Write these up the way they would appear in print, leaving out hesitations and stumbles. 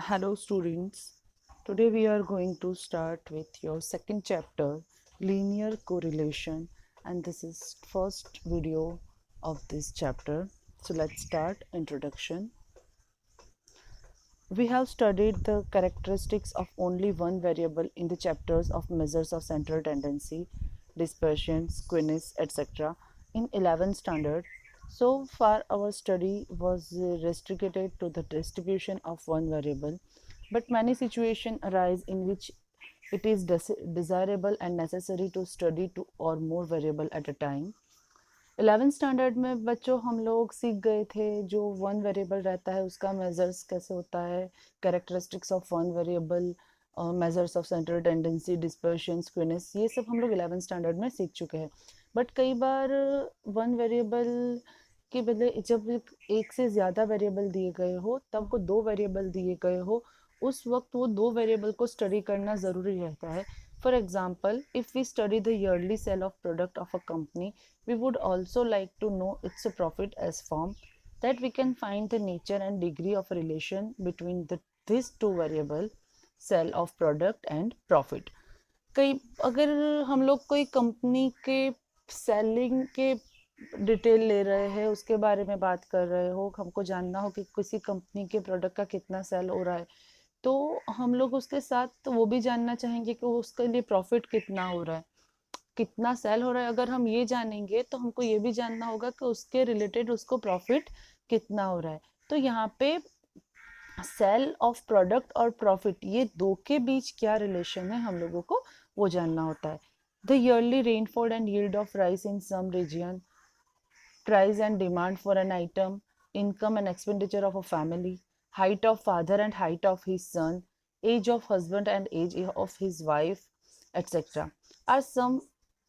Hello students, today we are going to start with your second chapter, linear correlation, and this is first video of this chapter. So let's start introduction. We have studied the characteristics of only one variable in the chapters of measures of central tendency, dispersion, skewness, etc. in 11th standard. So far our study was restricted to the distribution of one variable, but many situations arise in which it is desirable and necessary to study two or more variable at a time. 11th standard में बच्चों हम लोग सीख गए थे जो one variable रहता है उसका मेजर्स कैसे होता है, characteristics of one variable, measures of central tendency, dispersion, skewness, ये सब हम लोग 11th स्टैंडर्ड में सीख चुके हैं. बट कई बार वन वेरिएबल के बदले जब एक से ज़्यादा वेरिएबल दिए गए हो, तब को दो वेरिएबल दिए गए हो, उस वक्त वो दो वेरिएबल को स्टडी करना ज़रूरी रहता है. For example, if we study the yearly sale of product of a company, we would also like to know its profit as form that we can find the nature and degree of relation between these two variable, sale of product and profit. कई अगर हम लोग कोई company के selling के detail ले रहे हैं, उसके बारे में बात कर रहे हो, हमको जानना हो कि किसी कंपनी के प्रोडक्ट का कितना सेल हो रहा है, तो हम लोग उसके साथ तो वो भी जानना चाहेंगे कि उसके लिए प्रॉफिट कितना हो रहा है, कितना सेल हो रहा है. अगर हम ये जानेंगे तो हमको ये भी जानना होगा कि उसके रिलेटेड उसको प्रॉफिट कितना हो रहा है. तो यहाँ पे सेल ऑफ प्रोडक्ट और प्रॉफिट, ये दो के बीच क्या रिलेशन है हम लोगों को वो जानना होता है. The yearly rainfall and yield of rice in some region, price and demand for an item, income and expenditure of a family, height of father and height of his son, age of husband and age of his wife, etc. are some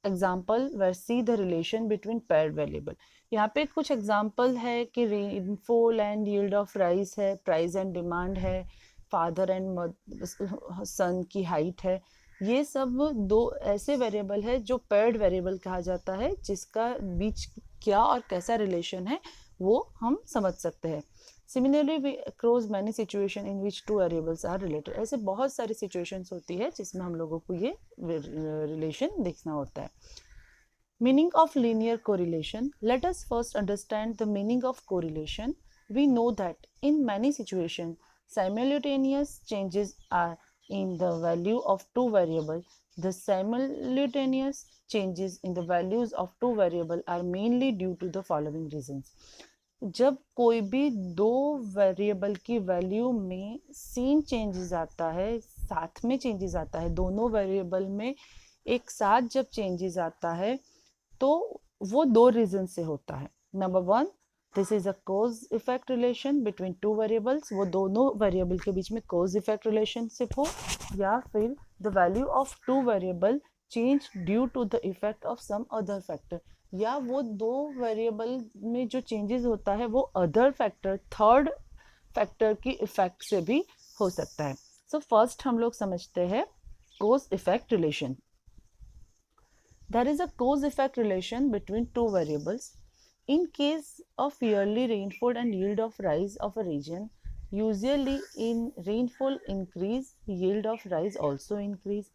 example where see the relation between paired variable. यहाँ पे कुछ example है कि rainfall and yield of rice है, price and demand है, father and सन की height है. ये सब दो ऐसे वेरिएबल है जो पेयर्ड वेरिएबल कहा जाता है, जिसका बीच क्या और कैसा रिलेशन है वो हम समझ सकते हैं. Similarly we across many situation in which two variables are related. ऐसे बहुत सारी सिचुएशंस होती है जिसमें हम लोगों को ये रिलेशन देखना होता है. Meaning of linear correlation. Let us first understand the meaning of correlation. We know that in many situations, simultaneous changes are in the value of two variables. The simultaneous changes in the values of two variables are mainly due to the following reasons. जब कोई भी दो variable की value में same changes आता है, साथ में चेंजेस आता है, दोनों वेरिएबल में एक साथ जब चेंजेस आता है, तो वो दो रीजन से होता है. Number one, this is a cause effect relation between two variables, वो दोनों वेरिएबल के बीच में कोज इफेक्ट रिलेशनशिप हो, या फिर the value of two variable change due to the effect of some other factor, या वो दो वेरिएबल में जो चेंजेस होता है वो अदर फैक्टर, थर्ड फैक्टर की इफेक्ट से भी हो सकता है. सो फर्स्ट हम लोग समझते हैं cause effect relation. There is a cause-effect relation between two variables. In case of yearly rainfall and yield of rise of a region, usually in rainfall increase, yield of rise also increase,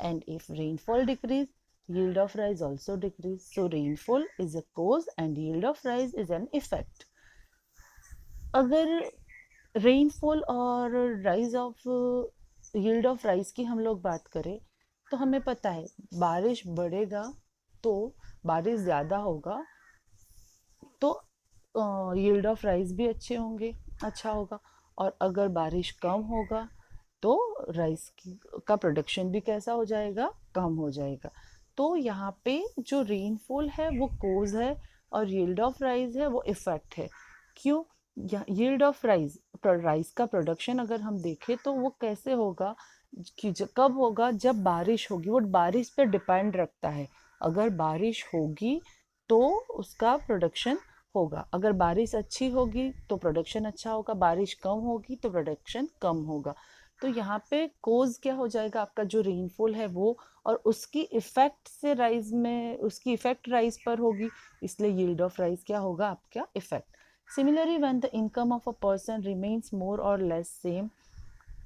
and if rainfall decrease, yield of rise also decrease. So rainfall is a cause and yield of rise is an effect. अगर rainfall और rise of yield of rise की हम लोग बात करें, तो हमें पता है बारिश बढ़ेगा तो बारिश ज़्यादा होगा, तो यील्ड ऑफ राइस भी अच्छे होंगे, अच्छा होगा. और अगर बारिश कम होगा तो राइस का प्रोडक्शन भी कैसा हो जाएगा, कम हो जाएगा. तो यहाँ पे जो रेनफॉल है वो कोज है और यील्ड ऑफ राइस है वो इफेक्ट है. क्यों? यील्ड ऑफ राइस, राइस का प्रोडक्शन अगर हम देखें तो वो कैसे होगा, कि कब होगा, जब बारिश होगी. वो बारिश पे डिपेंड रखता है. अगर बारिश होगी तो उसका प्रोडक्शन होगा, अगर बारिश अच्छी होगी तो प्रोडक्शन अच्छा होगा, बारिश कम होगी तो प्रोडक्शन कम होगा. तो यहाँ पे कोज क्या हो जाएगा, आपका जो रेनफॉल है वो, और उसकी इफेक्ट से राइस में, उसकी इफेक्ट राइस पर होगी, इसलिए यील्ड ऑफ राइस क्या होगा, आपका effect. Similarly, when the income of a person remains more or less same,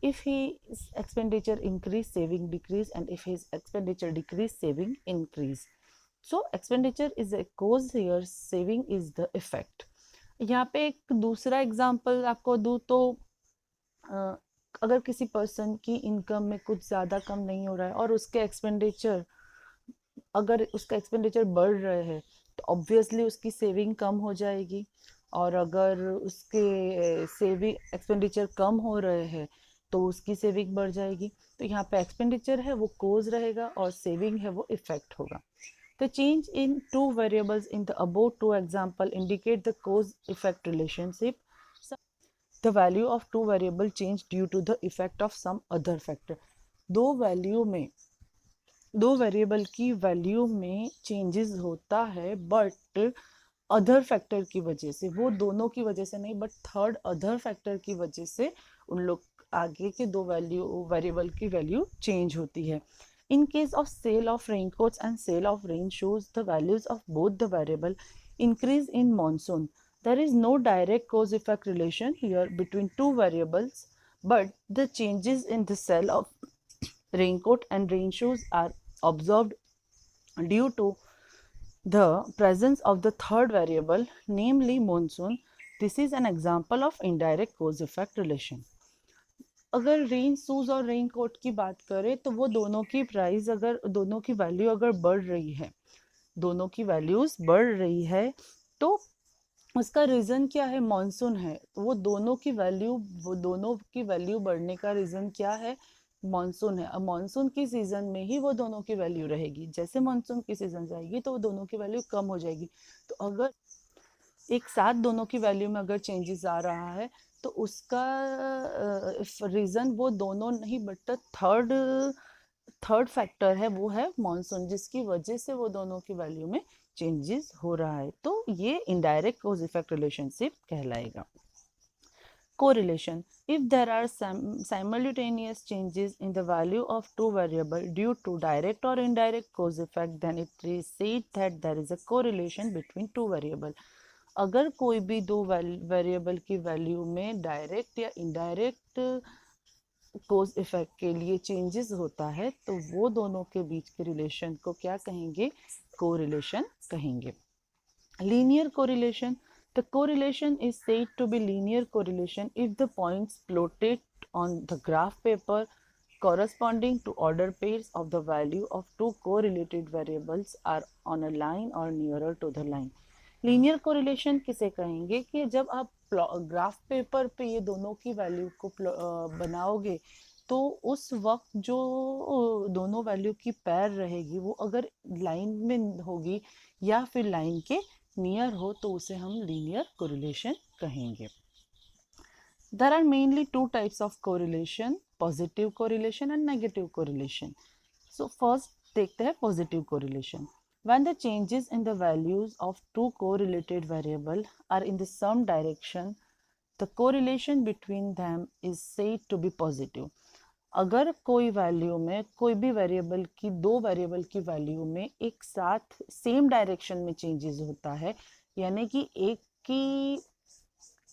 if his expenditure increase, saving decrease, and if his expenditure decrease, saving increase. So expenditure is a cause here, saving is the effect. यहाँ पे एक दूसरा example आपको दूँ तो अगर किसी person की इनकम में कुछ ज़्यादा कम नहीं हो रहा है और उसके एक्सपेंडिचर, अगर उसका एक्सपेंडिचर बढ़ रहे हैं तो ऑब्वियसली उसकी सेविंग कम हो जाएगी, और अगर उसके सेविंग एक्सपेंडिचर कम हो रहे हैं तो उसकी सेविंग बढ़ जाएगी। तो यहाँ पे एक्सपेंडिचर है वो कोज रहेगा और सेविंग है वो इफेक्ट होगा। The change in two variables in the above two example indicate the cause-effect relationship. The value of two variable change due to the effect of some other factor. दो variable की value में changes होता है, but other factor की वजह से, वो दोनों की वजह से नहीं बट थर्ड अदर फैक्टर की वजह से उन लोग आगे के दो वेरिएबल की वैल्यू चेंज होती है। In case of sale of raincoats and sale of rain shoes, the values of both the variable increase in monsoon. There is no direct cause-effect relation here between two variables, but the changes in the sale of raincoat and rain shoes are observed due to the presence of the third variable, namely monsoon. This is an example of indirect cause-effect relation. अगर rain shoes और rain coat की बात करें तो वो दोनों की price, अगर दोनों की वैल्यू अगर बढ़ रही है, दोनों की वैल्यूज बढ़ रही है, तो उसका रीज़न क्या है? मॉनसून है। तो वो दोनों की वैल्यू बढ़ने का रीज़न क्या है? मॉनसून है। अब मॉनसून की सीज़न में ही वो दोनों की वैल्यू रहेगी, जैसे मॉनसून की सीज़न जाएगी तो वो दोनों की वैल्यू कम हो जाएगी। तो अगर एक साथ दोनों की वैल्यू में अगर चेंजेस आ रहा है तो उसका रीज़न वो दोनों नहीं बट थर्ड फैक्टर है, वो है मॉनसून, जिसकी वजह से वो दोनों की वैल्यू में चेंजेस हो रहा है। तो ये इनडायरेक्ट कॉज इफेक्ट रिलेशनशिप कहलाएगा। Correlation. If there are simultaneous changes in the value of two variables due to direct or indirect cause effect, then it is said that there is a correlation between two variables. अगर कोई भी दो variable की value में direct या indirect कोज effect के लिए changes होता है तो वो दोनों के बीच के रिलेशन को क्या कहेंगे? कोरिलेशन कहेंगे। Linear correlation. The correlation is said to be linear correlation if the points plotted on the graph paper corresponding to ordered pairs of the value of two correlated variables are on a line or nearer to the line. Linear correlation किसे कहेंगे? कि जब आप graph paper पे ये दोनों की value को बनाओगे तो उस वक्त जो दोनों वैल्यू की पैर रहेगी वो अगर लाइन में होगी या फिर लाइन के नियर हो तो उसे हम लीनियर कोरिलेशन कहेंगे। There are mainly two types of correlation, positive correlation and negative correlation. So first देखते हैं positive correlation. When the changes in the values of two correlated variables are in the same direction, the correlation between them is said to be positive. अगर कोई value में कोई भी variable की, दो variable की वैल्यू में एक साथ सेम डायरेक्शन में चेंजेस होता है, यानी कि एक की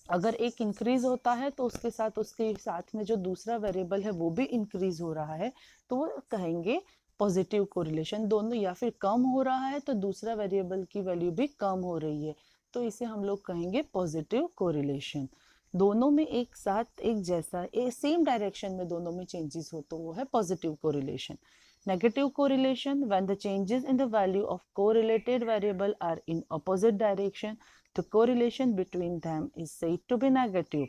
अगर एक इंक्रीज होता है तो उसके साथ में जो दूसरा वेरिएबल है वो भी इंक्रीज हो रहा है, तो वो कहेंगे पॉजिटिव कोरिलेशन। दोनों या फिर कम हो रहा है तो दूसरा वेरिएबल की वैल्यू भी कम हो रही है, तो इसे हम लोग कहेंगे पॉजिटिव कोरिलेशन। दोनों में एक साथ एक जैसा सेम डायरेक्शन में दोनों में चेंजेस हो तो वो है positive correlation. Negative correlation, when the changes in the value of correlated variable are in opposite direction, the correlation between them is said to be negative.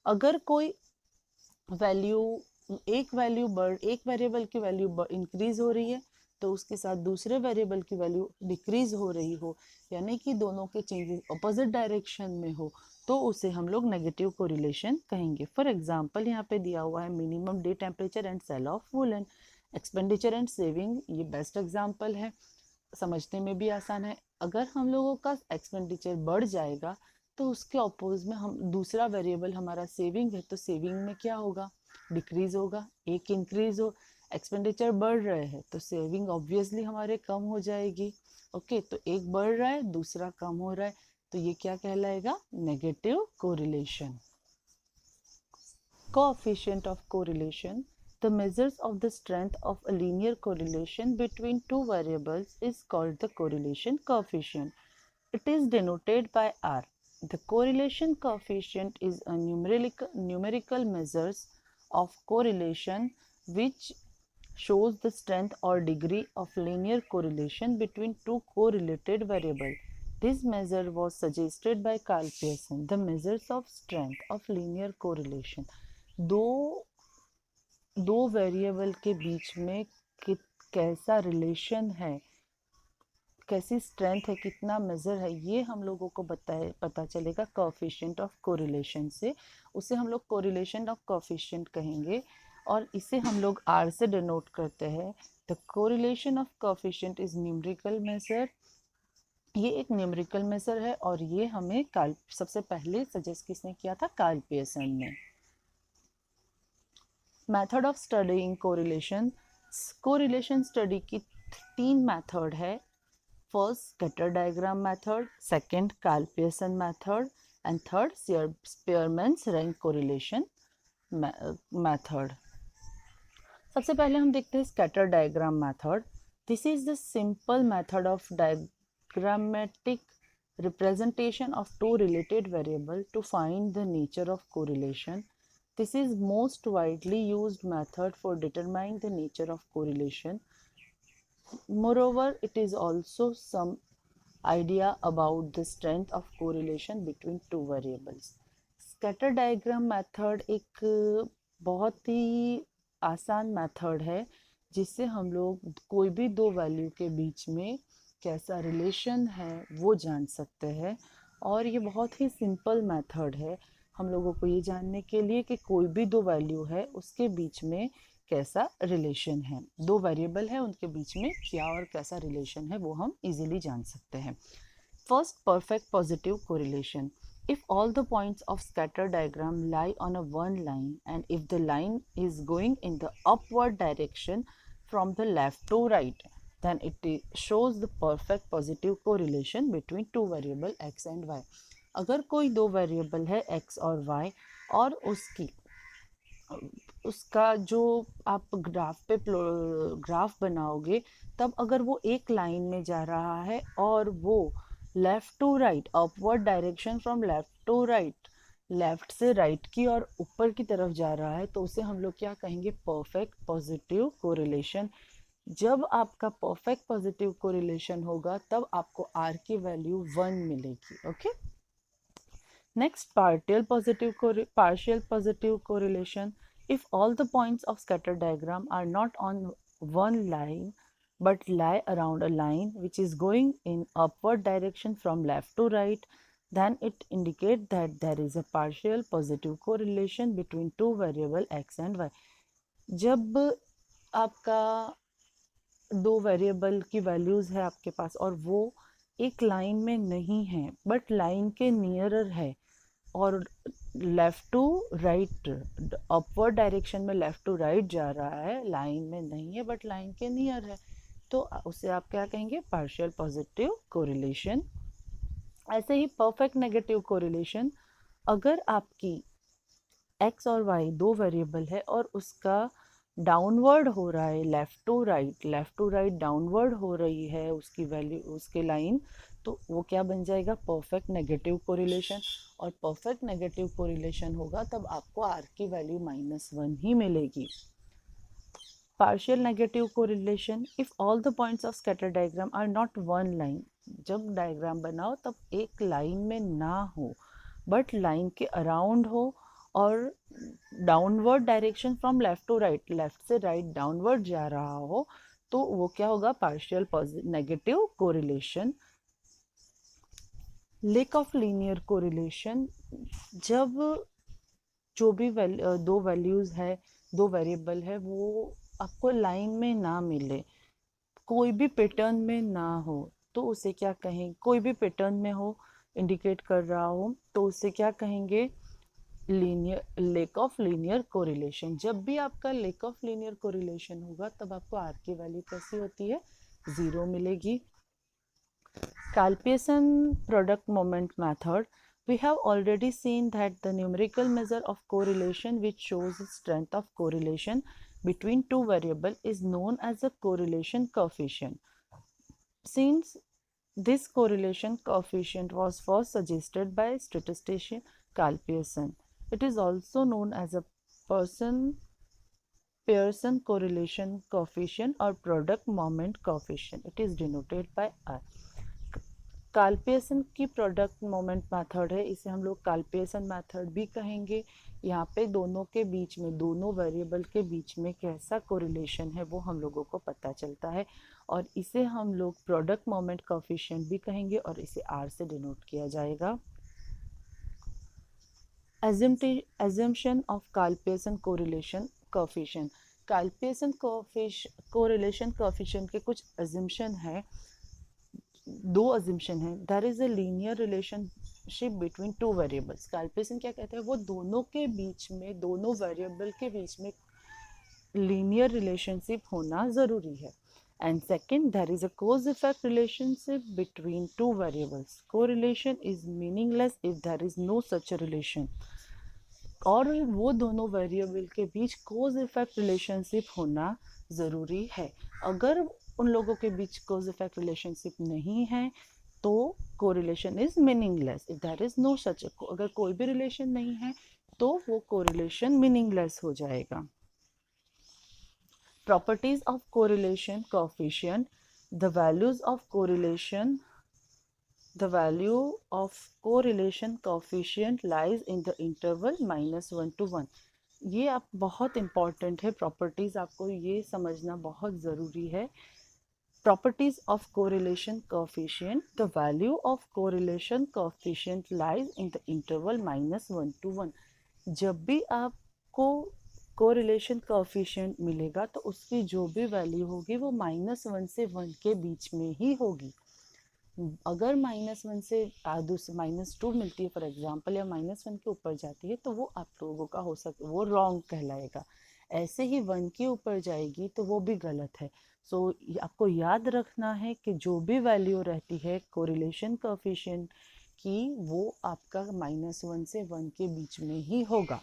अगर कोई वैल्यू एक वेरिएबल की वैल्यू इंक्रीज हो रही है तो उसके साथ दूसरे वेरिएबल की वैल्यू डिक्रीज हो रही हो, यानी कि दोनों के चेंजेस अपोजिट डायरेक्शन में हो, तो उसे हम लोग नेगेटिव कोरिलेशन कहेंगे। फॉर एग्जांपल यहाँ पे दिया हुआ है minimum day temperature and sale of woollen, expenditure and saving, ये बेस्ट एग्जांपल है, समझने में भी आसान है। अगर हम लोगों का एक्सपेंडिचर बढ़ जाएगा तो उसके अपोज में हम दूसरा वेरिएबल हमारा सेविंग है, तो सेविंग में क्या होगा? डिक्रीज होगा। एक इंक्रीज हो, एक्सपेंडिचर बढ़ रहे हैं तो सेविंग ऑब्वियसली हमारे कम हो जाएगी। ओके, तो एक बढ़ रहा है दूसरा कम हो रहा है, तो ये क्या कहलाएगा? Negative correlation. Coefficient of correlation. The measures of the strength of a linear correlation between two variables is called the correlation coefficient. It is denoted by R. The correlation coefficient is a numerical measures of correlation which shows the strength or degree of linear correlation between two correlated variables. This measure was suggested by Carl Pearson. The measures of strength of linear correlation. दो variable के बीच में कैसा relation है, कैसी strength है, कितना major है, ये हम लोगों को पता चलेगा कोएफिशिएंट ऑफ कोरिलेशन से. उसे हम लोग कोरिलेशन ऑफ कोएफिशिएंट कहेंगे और इसे हम लोग आर से डिनोट करते हैं. The correlation of coefficient is numerical measure. ये एक न्यूमेरिकल मेजर है और ये हमें सबसे पहले सजेस्ट किसने किया था? कार्ल पियर्सन ने. Method of studying correlation. Correlation study की 3 मेथड है. First scatter diagram method, second Karl Pearson method and third Spearman's rank correlation method. सबसे पहले हम देखते हैं scatter diagram method. This is the simple method of diagrammatic representation of two related variables to find the nature of correlation. This is most widely used method for determining the nature of correlation. Moreover, it is also some idea about the strength of correlation between two variables. Scatter diagram method एक बहुत ही आसान method है जिससे हम लोग कोई भी दो वैल्यू के बीच में कैसा रिलेशन है वो जान सकते हैं. और ये बहुत ही सिंपल मेथड है हम लोगों को ये जानने के लिए कि कोई भी दो वैल्यू है उसके बीच में कैसा रिलेशन है, दो वेरिएबल है उनके बीच में क्या और कैसा रिलेशन है वो हम इजीली जान सकते हैं. First, perfect positive correlation. If all the points of scatter diagram lie on a one line and if the line is going in the upward direction from the left to right, then it shows the perfect positive correlation between two variable x and y. अगर कोई दो variable है x और y और उसका जो आप graph बनाओगे तब अगर वो एक लाइन में जा रहा है और वो left to right, upward direction from left to right, left से राइट की और ऊपर की तरफ जा रहा है, तो उसे हम लोग क्या कहेंगे? Perfect positive correlation. जब आपका परफेक्ट पॉजिटिव कोरिलेशन होगा तब आपको r की वैल्यू 1 मिलेगी. Okay. Next, partial positive correlation. If all the points of scatter diagram are not on one line but lie around a line which is going in upward direction from left to right, then it indicates that there is a partial positive correlation between two variable x and y. जब आपका दो variable की values है आपके पास और वो एक line में नहीं है बट लाइन के नियरर है और left to right, upward direction में लेफ़्ट टू राइट जा रहा है, लाइन में नहीं है बट लाइन के नियर है, तो उसे आप क्या कहेंगे? Partial positive correlation. ऐसे ही परफेक्ट नेगेटिव कोरिलेशन. अगर आपकी x और y दो वेरिएबल है और उसका डाउनवर्ड हो रहा है, लेफ़्ट टू राइट डाउनवर्ड हो रही है उसकी वैल्यू, उसके लाइन, तो वो क्या बन जाएगा? Perfect negative correlation. और परफेक्ट नेगेटिव कोरिलेशन होगा तब आपको r की वैल्यू -1 ही मिलेगी. Partial negative correlation. If all the points of scatter diagram are not one line. जब डायग्राम बनाओ तब एक लाइन में ना हो बट लाइन के अराउंड हो और downward direction from left to right, left से राइट डाउनवर्ड जा रहा हो, तो वो क्या होगा? Partial negative correlation. Lack of linear correlation. जब जो भी दो वैल्यूज़ है, दो वेरिएबल है, वो आपको लाइन में ना मिले, कोई भी पैटर्न में ना हो, तो उसे क्या कहेंगे? कोई भी पैटर्न में हो, इंडिकेट कर रहा हो, तो उसे क्या कहेंगे? Lack of linear correlation. जब भी आपका लैक ऑफ लीनियर कोरिलेशन होगा तब आपको r की वैल्यू कैसी होती है? 0 मिलेगी. Karl Pearson product moment method. We have already seen that the numerical measure of correlation which shows the strength of correlation between two variables is known as a correlation coefficient. Since this correlation coefficient was first suggested by statistician Carl Pearson, it is also known as a Pearson correlation coefficient or product moment coefficient. It is denoted by R. Karl Pearson की product moment method है, इसे हम लोग Karl Pearson method भी कहेंगे। यहाँ पे दोनों के बीच में, दोनों वेरिएबल के बीच में कैसा कोरिलेशन है वो हम लोगों को पता चलता है, और इसे हम लोग प्रोडक्ट मोमेंट कोफिशिएंट भी कहेंगे और इसे आर से डिनोट किया जाएगा। assumption of Karl Pearson correlation coefficient. Karl Pearson correlation coefficient के कुछ assumption है, दो assumption है। There is a linear relationship between two variables. Karl Pearson क्या कहते हैं, वो दोनों के बीच में, दोनों वेरिएबल के बीच में लीनियर रिलेशनशिप होना ज़रूरी है। And second, there is a cause effect relationship between two variables. Correlation is meaningless if there is no such relation. और वो दोनों वेरिएबल के बीच कॉज इफेक्ट रिलेशनशिप होना ज़रूरी है। अगर उन लोगों के बीच कॉज इफेक्ट रिलेशनशिप नहीं है तो correlation is meaningless. If there is no such, अगर कोई भी रिलेशन नहीं है तो वो कोरिलेशन मीनिंगलेस हो जाएगा। Properties of correlation coefficient. The values of correlation The value of correlation coefficient lies in the interval -1 to 1. ये आप बहुत इम्पॉर्टेंट है, प्रॉपर्टीज आपको ये समझना बहुत ज़रूरी है। Properties of correlation coefficient. The value of correlation coefficient lies in the interval -1 to 1. जब भी आपको correlation coefficient मिलेगा तो उसकी जो भी वैल्यू होगी वो -1 से 1 के बीच में ही होगी। अगर -1 से -2 मिलती है फॉर एग्जांपल, या -1 के ऊपर जाती है तो वो आप लोगों का हो सकता, वो रॉन्ग कहलाएगा। ऐसे ही 1 के ऊपर जाएगी तो वो भी गलत है। सो आपको याद रखना है कि जो भी वैल्यू रहती है कोरिलेशन कोएफिशिएंट की, वो आपका -1 से 1 के बीच में ही होगा।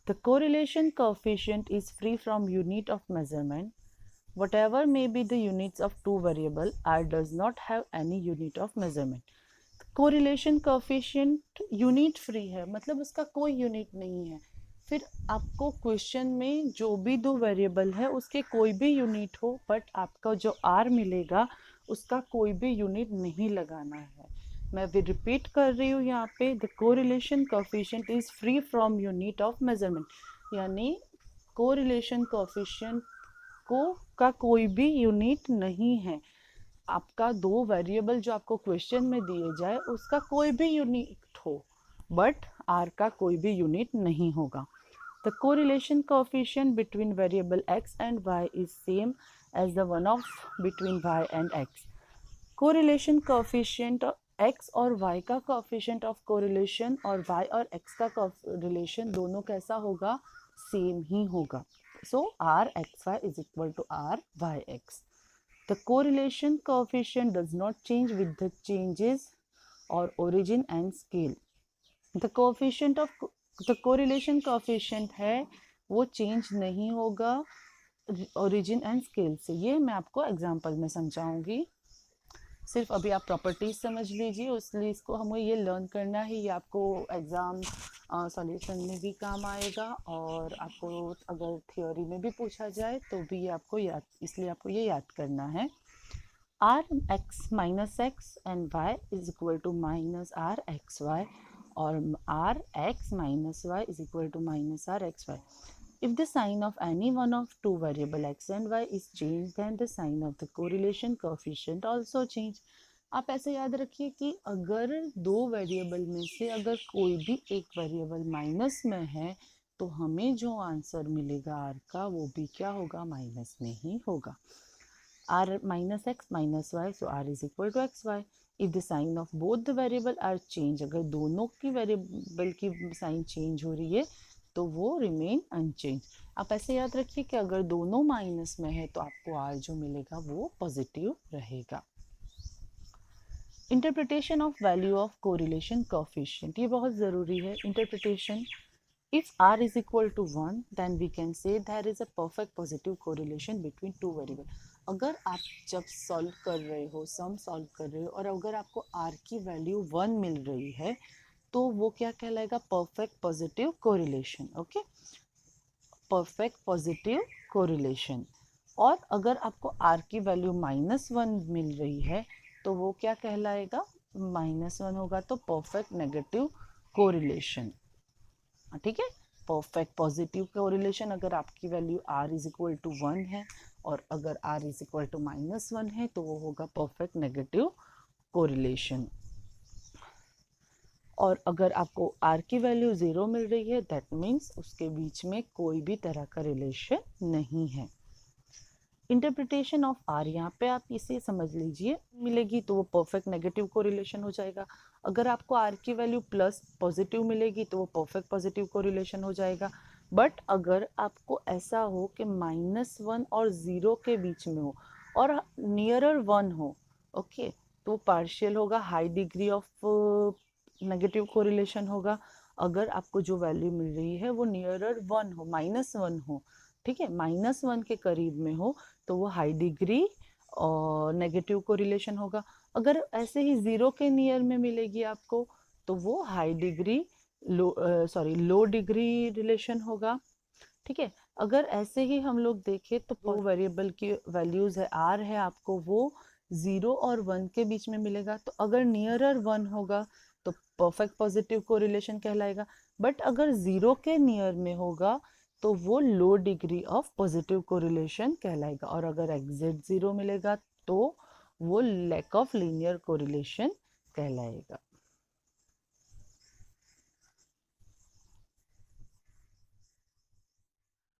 The correlation coefficient is free from unit of measurement. Whatever may be the units of two variable, R does not have any unit of measurement. Correlation coefficient unit free है, मतलब उसका कोई यूनिट नहीं है। फिर आपको क्वेश्चन में जो भी दो वेरिएबल है उसके कोई भी यूनिट हो, बट आपका जो R मिलेगा उसका कोई भी यूनिट नहीं लगाना है। मैं भी रिपीट कर रही हूँ यहाँ पे, the correlation coefficient is free from unit of measurement, यानी कोरिलेशन कोएफिशिएंट का कोई भी यूनिट नहीं है। आपका दो वेरिएबल जो आपको क्वेश्चन में दिए जाए उसका कोई भी यूनिट हो, बट आर का कोई भी यूनिट नहीं होगा। The correlation coefficient between variable x and y is same as the one of between y and x। Correlation coefficient x और y का कोएफिशिएंट ऑफ कोरिलेशन और y और x का रिलेशन दोनों कैसा होगा, सेम ही होगा। So Rxy is equal to Ryx. The correlation coefficient does not change with the changes or origin and scale. The correlation coefficient है वो चेंज नहीं होगा origin and scale से। ये मैं आपको एग्जाम्पल में समझाऊंगी। सिर्फ अभी आप प्रॉपर्टीज समझ लीजिए, उसलिए इसको हमें ये लर्न करना है। ये आपको एग्ज़ाम सॉल्यूशन में भी काम आएगा, और आपको अगर थियोरी में भी पूछा जाए तो भी ये आपको याद, इसलिए आपको ये याद करना है। R x minus x and y is equal to minus R x y, और R x minus y is equal to minus R x y. If the sign of any one of two variable x and y is changed, then the sign of the correlation coefficient also change. आप ऐसे याद रखिए कि अगर दो variable में से अगर कोई भी एक वेरिएबल माइनस में है तो हमें जो आंसर मिलेगा आर का, वो भी क्या होगा, माइनस में ही होगा। R minus x minus y, so r is equal to x y. If the sign of both the variable are change, अगर दोनों की वेरिएबल की साइन चेंज हो रही है तो वो रिमेन अनचेंज। आप ऐसे याद रखिए कि अगर दोनों माइनस में है तो आपको आर जो मिलेगा वो पॉजिटिव रहेगा। Interpretation of value of correlation coefficient, ये बहुत ज़रूरी है। Interpretation, if r is equal to 1 then we can say there is a perfect positive correlation between two variable। अगर आप जब सॉल्व कर रहे हो, सम सॉल्व कर रहे हो और अगर आपको r की वैल्यू 1 मिल रही है तो वो क्या कहलाएगा? Perfect positive correlation. Okay, perfect positive correlation. और अगर आपको r की वैल्यू -1 मिल रही है तो वो क्या कहलाएगा? -1 होगा तो परफेक्ट नेगेटिव कोरिलेशन। ठीक है, परफेक्ट पॉजिटिव कोरिलेशन अगर आपकी value r is equal to 1 है और अगर r इज इक्वल टू -1 है तो वो होगा परफेक्ट नेगेटिव कोरिलेशन। और अगर आपको r की वैल्यू 0 मिल रही है दैट मीन्स उसके बीच में कोई भी तरह का रिलेशन नहीं है। इंटरप्रिटेशन ऑफ आर, यहाँ पे आप इसे समझ लीजिए, मिलेगी तो वो परफेक्ट नेगेटिव कोरिलेशन हो जाएगा। अगर आपको आर की वैल्यू प्लस पॉजिटिव मिलेगी तो वो परफेक्ट पॉजिटिव कोरिलेशन हो जाएगा। बट अगर आपको ऐसा हो कि -1 और 0 के बीच में हो और नियरर 1 हो, ओके, तो वो पार्शियल होगा, high degree of negative correlation होगा। अगर आपको जो वैल्यू मिल रही है वो नियरर 1 हो, -1 हो, ठीक है, -1 के करीब में हो तो वो हाई डिग्री और नेगेटिव कोरिलेशन होगा। अगर ऐसे ही 0 के नियर में मिलेगी आपको तो वो हाई डिग्री लो डिग्री रिलेशन होगा। ठीक है, अगर ऐसे ही हम लोग देखें तो वो वेरिएबल की वैल्यूज है आर है आपको, वो 0 और 1 के बीच में मिलेगा। तो अगर नियरर 1 होगा तो परफेक्ट पॉजिटिव कोरिलेशन कहलाएगा। बट अगर 0 के नियर में होगा तो वो लो डिग्री ऑफ पॉजिटिव कोरिलेशन कहलाएगा। और अगर एग्जैक्ट 0 मिलेगा तो वो लैक ऑफ लीनियर कोरिलेशन कहलाएगा।